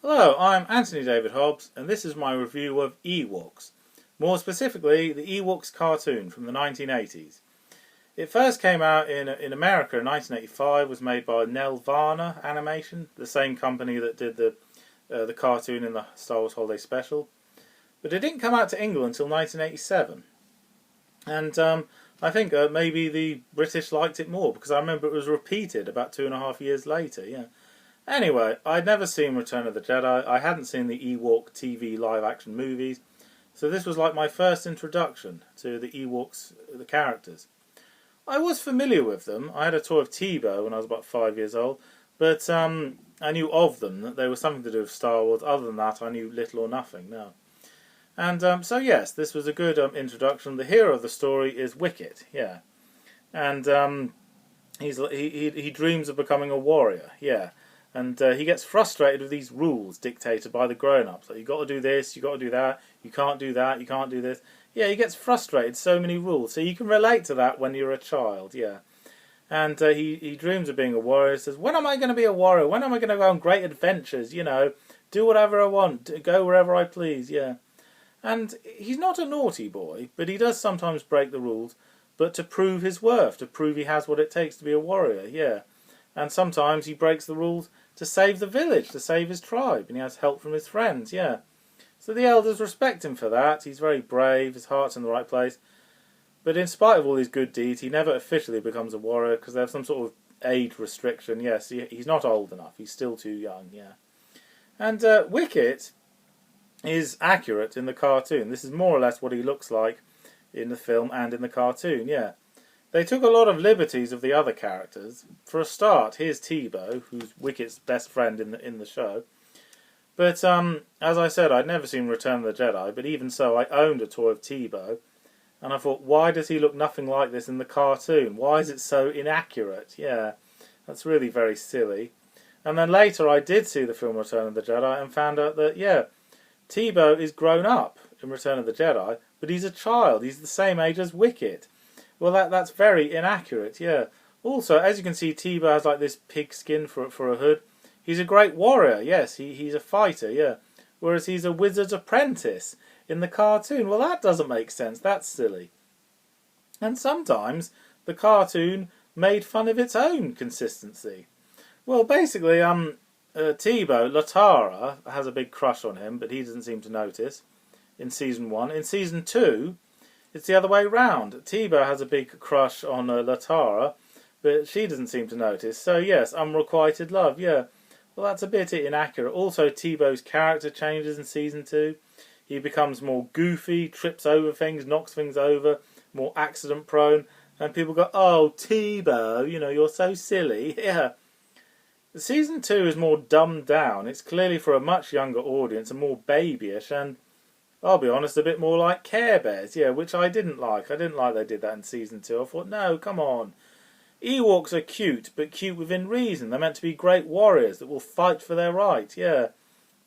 Hello, I'm Anthony David Hobbs, and this is my review of Ewoks. More specifically, the Ewoks cartoon from the 1980s. It first came out in America in 1985, was made by Nelvana Animation, the same company that did the cartoon in the Star Wars Holiday Special. But it didn't come out to England until 1987. And I think maybe the British liked it more, because I remember it was repeated about 2.5 years later, yeah. Anyway, I'd never seen Return of the Jedi. I hadn't seen the Ewok TV live-action movies, so this was like my first introduction to the Ewoks, the characters. I was familiar with them. I had a toy of Tebow when I was about 5 years old, but I knew of them, that they were something to do with Star Wars. Other than that, I knew little or nothing, no. And so yes, this was a good introduction. The hero of the story is Wicket, yeah. And he dreams of becoming a warrior, yeah. And he gets frustrated with these rules dictated by the grown-ups. Like, you've got to do this, you've got to do that, you can't do that, you can't do this. Yeah, he gets frustrated, so many rules. So you can relate to that when you're a child, yeah. And he dreams of being a warrior. He says, when am I going to be a warrior? When am I going to go on great adventures, you know? Do whatever I want, go wherever I please, yeah. And he's not a naughty boy, but he does sometimes break the rules, but to prove his worth, to prove he has what it takes to be a warrior, yeah. And sometimes he breaks the rules to save the village, to save his tribe, and he has help from his friends, yeah. So the elders respect him for that. He's very brave, his heart's in the right place. But in spite of all his good deeds, he never officially becomes a warrior because they have some sort of age restriction. Yes, he's not old enough, he's still too young, yeah. And Wicket is accurate in the cartoon. This is more or less what he looks like in the film and in the cartoon, yeah. They took a lot of liberties of the other characters. For a start, here's Tebow, who's Wicket's best friend in the show. But as I said, I'd never seen Return of the Jedi, but even so, I owned a toy of Tebow, and I thought, why does he look nothing like this in the cartoon? Why is it so inaccurate? Yeah, that's really very silly. And then later, I did see the film Return of the Jedi and found out that, yeah, Tebow is grown up in Return of the Jedi, but he's a child. He's the same age as Wicket. Well, that's very inaccurate, yeah. Also, as you can see, Tebow has like this pig skin for a hood. He's a great warrior, yes, he's a fighter, yeah. Whereas he's a wizard's apprentice in the cartoon. Well, that doesn't make sense, that's silly. And sometimes the cartoon made fun of its own consistency. Well, basically, Tebow, Latara, has a big crush on him, but he doesn't seem to notice in Season 1. In Season 2... it's the other way round. Tebow has a big crush on Latara, but she doesn't seem to notice. So yes, unrequited love, yeah. Well, that's a bit inaccurate. Also, Tebow's character changes in Season 2. He becomes more goofy, trips over things, knocks things over, more accident prone. And people go, oh, Tebow, you know, you're so silly. Yeah. Season 2 is more dumbed down. It's clearly for a much younger audience and more babyish, and I'll be honest, a bit more like Care Bears, yeah, which I didn't like. I didn't like they did that in Season 2. I thought, no, come on. Ewoks are cute, but cute within reason. They're meant to be great warriors that will fight for their right, yeah.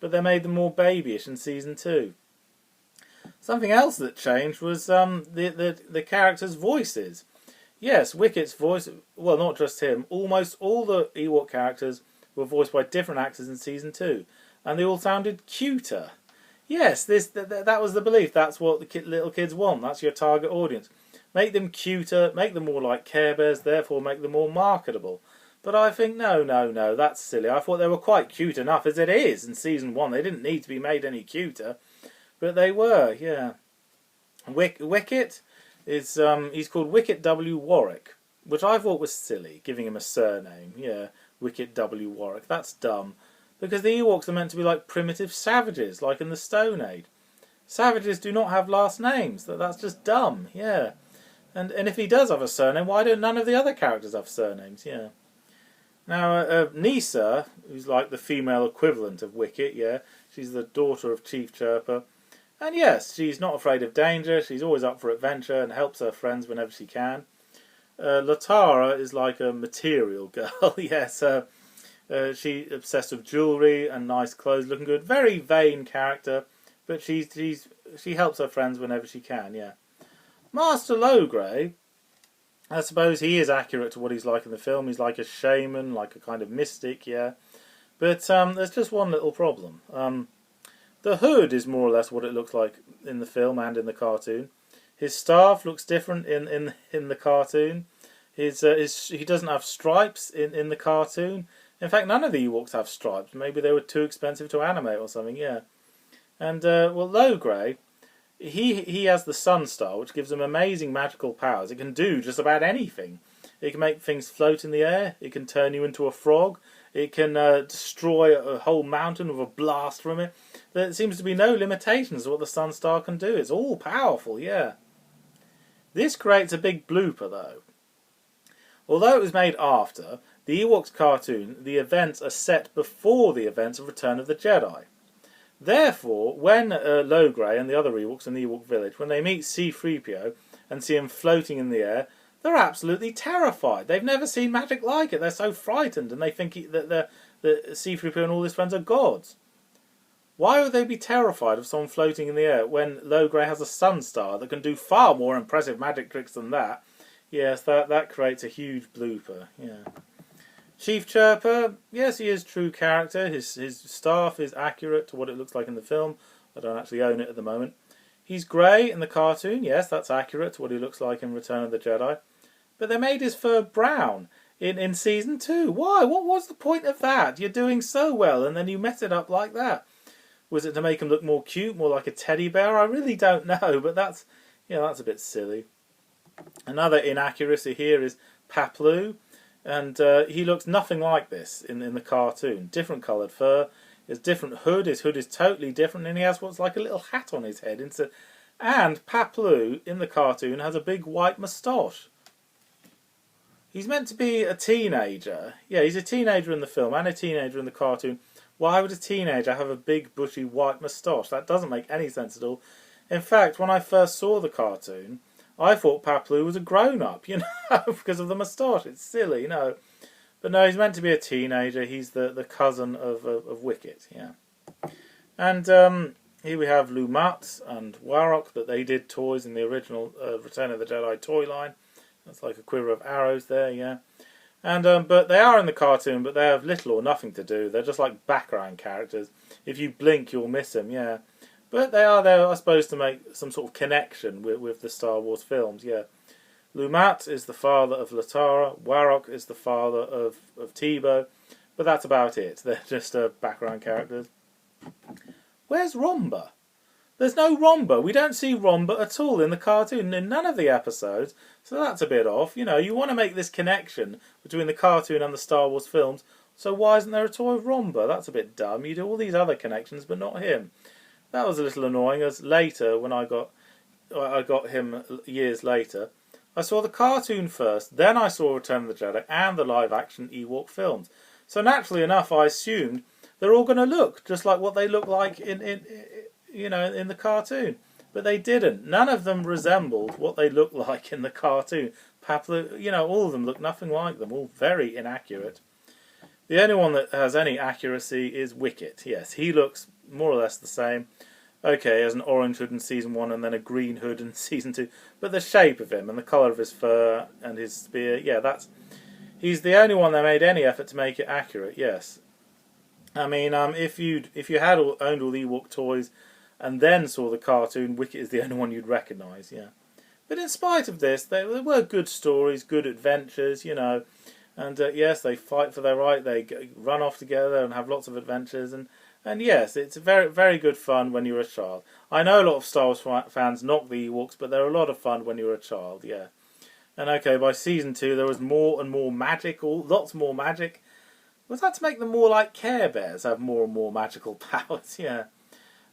But they made them more babyish in Season 2. Something else that changed was the characters' voices. Yes, Wicket's voice, well, not just him, almost all the Ewok characters were voiced by different actors in Season 2. And they all sounded cuter. Yes, that was the belief. That's what the little kids want. That's your target audience. Make them cuter, make them more like Care Bears, therefore make them more marketable. But I think, no, that's silly. I thought they were quite cute enough as it is in Season 1. They didn't need to be made any cuter. But they were, yeah. Wicket is, he's called Wicket W. Warwick, which I thought was silly, giving him a surname. Yeah, Wicket W. Warwick. That's dumb. Because the Ewoks are meant to be like primitive savages, like in the Stone Age. Savages do not have last names. That's just dumb, yeah. And if he does have a surname, why don't none of the other characters have surnames, yeah. Now, Nisa, who's like the female equivalent of Wicket, yeah, she's the daughter of Chief Chirper. And yes, she's not afraid of danger, she's always up for adventure and helps her friends whenever she can. Latara is like a material girl, yes, she's obsessed with jewellery and nice clothes, looking good. Very vain character, but she helps her friends whenever she can, yeah. Master Logray, I suppose he is accurate to what he's like in the film. He's like a shaman, like a kind of mystic, yeah. But there's just one little problem. The hood is more or less what it looks like in the film and in the cartoon. His staff looks different in the cartoon. He doesn't have stripes in the cartoon. In fact, none of the Ewoks have stripes. Maybe they were too expensive to animate or something. Yeah. And well, Logray, he has the Sun Star, which gives him amazing magical powers. It can do just about anything. It can make things float in the air. It can turn you into a frog. It can destroy a whole mountain with a blast from it. There seems to be no limitations to what the Sun Star can do. It's all powerful, yeah. This creates a big blooper, though. Although it was made after, the Ewoks cartoon, the events are set before the events of Return of the Jedi. Therefore, when Logray and the other Ewoks in the Ewok village, when they meet C-3PO and see him floating in the air, they're absolutely terrified. They've never seen magic like it. They're so frightened, and they think that C-3PO and all his friends are gods. Why would they be terrified of someone floating in the air when Logray has a Sun Star that can do far more impressive magic tricks than that? Yes, that creates a huge blooper. Yeah. Chief Chirper, yes, he is true character. His staff is accurate to what it looks like in the film. I don't actually own it at the moment. He's grey in the cartoon. Yes, that's accurate to what he looks like in Return of the Jedi. But they made his fur brown in Season 2. Why? What was the point of that? You're doing so well, and then you mess it up like that. Was it to make him look more cute, more like a teddy bear? I really don't know, but that's a bit silly. Another inaccuracy here is Paplu, and he looks nothing like this in the cartoon. Different coloured fur, his different hood. His hood is totally different, and he has what's like a little hat on his head. And Paplu in the cartoon has a big white moustache. He's meant to be a teenager. Yeah, he's a teenager in the film and a teenager in the cartoon. Why would a teenager have a big, bushy, white moustache? That doesn't make any sense at all. In fact, when I first saw the cartoon, I thought Paplu was a grown-up, because of the moustache. It's silly, But no, he's meant to be a teenager. He's the cousin of Wicket, yeah. And here we have Lumat and Warrock, that they did toys in the original Return of the Jedi toy line. That's like a quiver of arrows there, yeah. And but they are in the cartoon, but they have little or nothing to do. They're just like background characters. If you blink, you'll miss them, yeah. But they are there, I suppose, to make some sort of connection with the Star Wars films, yeah. Lumat is the father of Latara. Warrock is the father of Tebow. But that's about it. They're just background characters. Where's Romba? There's no Romba. We don't see Romba at all in the cartoon, in none of the episodes. So that's a bit off. You want to make this connection between the cartoon and the Star Wars films. So why isn't there a toy of Romba? That's a bit dumb. You do all these other connections, but not him. That was a little annoying, as later, when I got him years later, I saw the cartoon first, then I saw Return of the Jedi and the live-action Ewok films. So naturally enough, I assumed they're all going to look just like what they look like in the cartoon. But they didn't. None of them resembled what they looked like in the cartoon. Paplu, all of them look nothing like them, all very inaccurate. The only one that has any accuracy is Wicket. Yes, he looks more or less the same. Okay, he has an orange hood in Season 1 and then a green hood in Season 2. But the shape of him and the colour of his fur and his spear, yeah, he's the only one that made any effort to make it accurate, yes. I mean, if you had owned all the Ewok toys and then saw the cartoon, Wicket is the only one you'd recognise, yeah. But in spite of this, there were good stories, good adventures, and yes, they fight for their right, they run off together and have lots of adventures, and yes, it's very, very good fun when you're a child. I know a lot of Star Wars fans knock the Ewoks, but they're a lot of fun when you're a child, yeah. And okay, by Season 2 there was more and more magic, lots more magic. Was that to make them more like Care Bears, have more and more magical powers, yeah.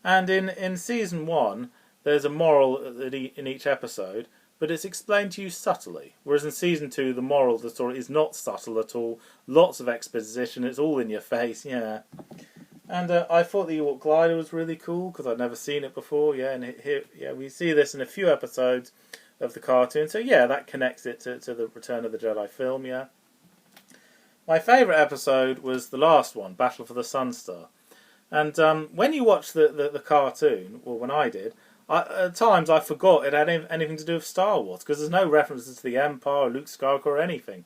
And in Season 1, there's a moral in each episode, but it's explained to you subtly. Whereas in Season 2, the moral of the story is not subtle at all. Lots of exposition, it's all in your face, yeah. And I thought the Ewok glider was really cool, because I'd never seen it before, yeah. And here, yeah, we see this in a few episodes of the cartoon. So yeah, that connects it to the Return of the Jedi film, yeah. My favourite episode was the last one, Battle for the Sunstar. And when you watch the cartoon, or when I did, at times I forgot it had anything to do with Star Wars, because there's no references to the Empire, or Luke Skywalker, or anything.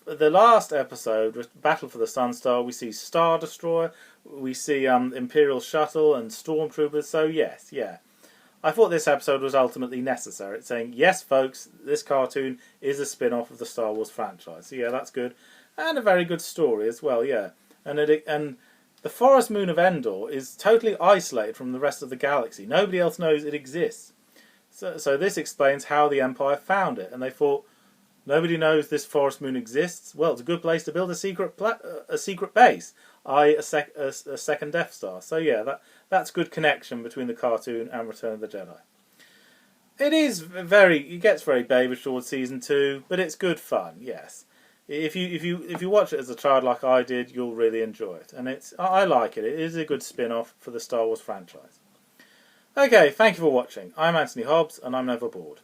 the last episode, Battle for the Sunstar, we see Star Destroyer, we see Imperial Shuttle and Stormtroopers. So yes, yeah. I thought this episode was ultimately necessary. It's saying, yes, folks, this cartoon is a spin-off of the Star Wars franchise. So yeah, that's good. And a very good story as well, yeah. And the forest moon of Endor is totally isolated from the rest of the galaxy. Nobody else knows it exists. So this explains how the Empire found it. And they thought, nobody knows this forest moon exists. Well, it's a good place to build a secret base, a second Death Star. So yeah, that's good connection between the cartoon and Return of the Jedi. It gets very babyish towards season 2, but it's good fun. Yes, if you watch it as a child like I did, you'll really enjoy it, and I like it. It is a good spin-off for the Star Wars franchise. Okay, thank you for watching. I'm Anthony Hobbs, and I'm never bored.